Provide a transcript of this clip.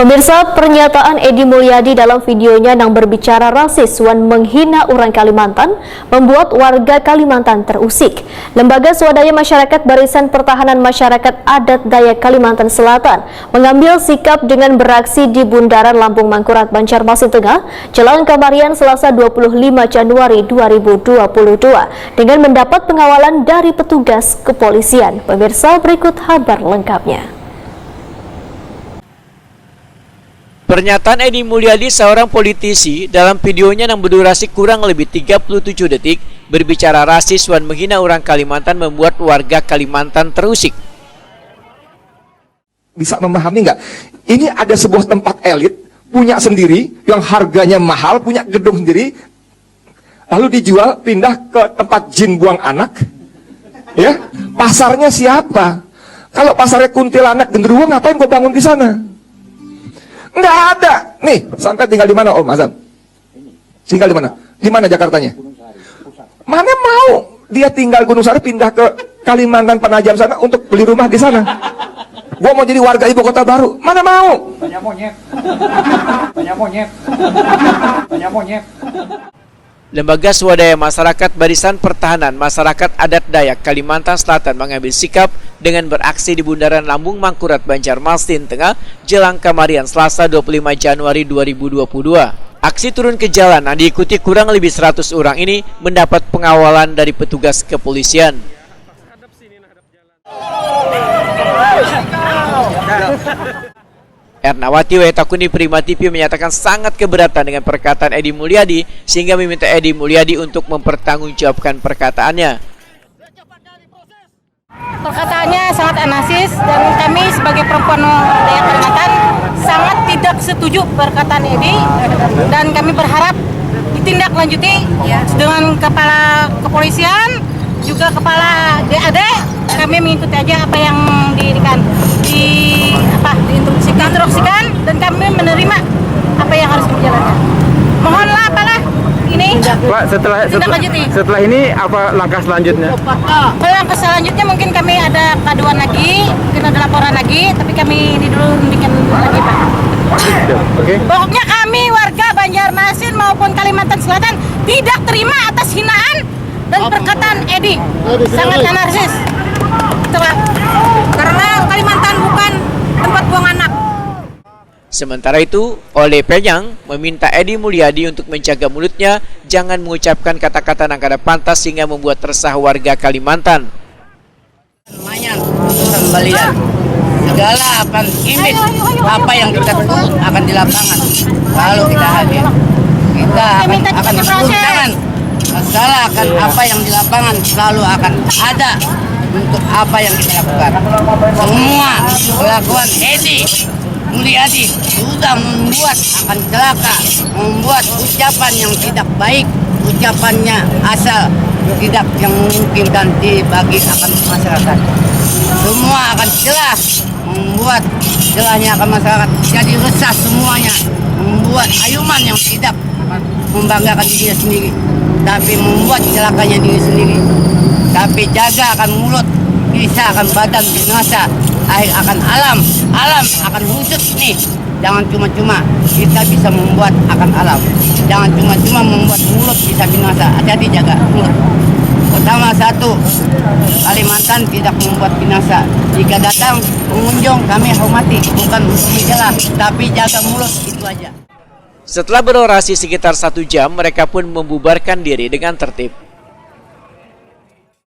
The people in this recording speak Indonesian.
Pemirsa, pernyataan Edi Mulyadi dalam videonya yang berbicara rasis dan menghina orang Kalimantan membuat warga Kalimantan terusik. Lembaga Swadaya Masyarakat Barisan Pertahanan Masyarakat Adat Dayak Kalimantan Selatan mengambil sikap dengan beraksi di Bundaran Lambung Mangkurat, Banjarmasin Tengah, Jalan Kamarian, Selasa 25 Januari 2022 dengan mendapat pengawalan dari petugas kepolisian. Pemirsa, berikut kabar lengkapnya. Pernyataan Edi Mulyadi, seorang politisi, dalam videonya yang berdurasi kurang lebih 37 detik berbicara rasis dan menghina orang Kalimantan membuat warga Kalimantan terusik. Bisa memahami nggak? Ini ada sebuah tempat elit, punya sendiri, yang harganya mahal, punya gedung sendiri, lalu dijual, pindah ke tempat jin buang anak. Ya, pasarnya siapa? Kalau pasarnya kuntilanak, genderuwo, ngapain gue bangun di sana? Nggak ada. Nih, sampai tinggal di mana Om Azam? Tinggal di mana? Di mana Jakartanya? Mana mau dia tinggal Gunung Sari pindah ke Kalimantan Penajam sana untuk beli rumah di sana? Gua mau jadi warga ibu kota baru. Mana mau? Banyak monyet. Banyak monyet. Banyak monyet. Lembaga Swadaya Masyarakat Barisan Pertahanan Masyarakat Adat Dayak Kalimantan Selatan mengambil sikap dengan beraksi di Bundaran Lambung Mangkurat, Banjarmasin Tengah, Jalan Kamarian, Selasa 25 Januari 2022. Aksi turun ke jalan yang diikuti kurang lebih 100 orang ini mendapat pengawalan dari petugas kepolisian. Ernawati Wetakuni Prima TV menyatakan sangat keberatan dengan perkataan Edi Mulyadi sehingga meminta Edi Mulyadi untuk mempertanggungjawabkan perkataannya. Perkataannya sangat anarkis dan kami sebagai perempuan Dayak Kalimantan sangat tidak setuju perkataan Edi, dan kami berharap ditindaklanjuti dengan kepala kepolisian juga kepala DAD. Kami mengikuti aja apa yang diinstruksikan dan kami menerima apa yang harus dijalankan. Mohonlah apalah ini. Pak, setelah ini apa langkah selanjutnya? Langkah selanjutnya mungkin kami ada kaduan lagi, mungkin ada laporan lagi, tapi kami ini dulu bikin lagi Pak. Oke. Pokoknya kami warga Banjarmasin maupun Kalimantan Selatan tidak terima atas hinaan dan perkataan Edi. Sangat anarkis. Karena Kalimantan bukan tempat buang anak. Sementara itu, Ole Penyang meminta Edi Mulyadi untuk menjaga mulutnya, jangan mengucapkan kata-kata yang kada pantas sehingga membuat resah warga Kalimantan. Lumayan kembalian segala apa yang kita sebut akan di lapangan. Kalau kita hadir, kita akan disebutkan masalah akan apa yang di lapangan selalu akan ada untuk apa yang kita lakukan. Semua kelakuan Edi Mulyadi sudah membuat akan celaka, membuat ucapan yang tidak baik, ucapannya asal tidak yang memungkinkan dibagi akan masyarakat. Semua akan celah, membuat celahnya akan masyarakat jadi resah semuanya, membuat ayuman yang tidak membanggakan dirinya sendiri, tapi membuat celakanya diri sendiri. Tapi jaga akan mulut, bisa akan badan binasa, akhir akan alam akan husut nih. Jangan cuma-cuma kita bisa membuat akan alam, jangan cuma-cuma membuat mulut bisa binasa. Hati-hati jaga mulut. Pertama satu, Kalimantan tidak membuat binasa. Jika datang pengunjung kami hormati, bukan menjela, tapi jaga mulut, itu aja. Setelah berorasi sekitar 1 jam, mereka pun membubarkan diri dengan tertib.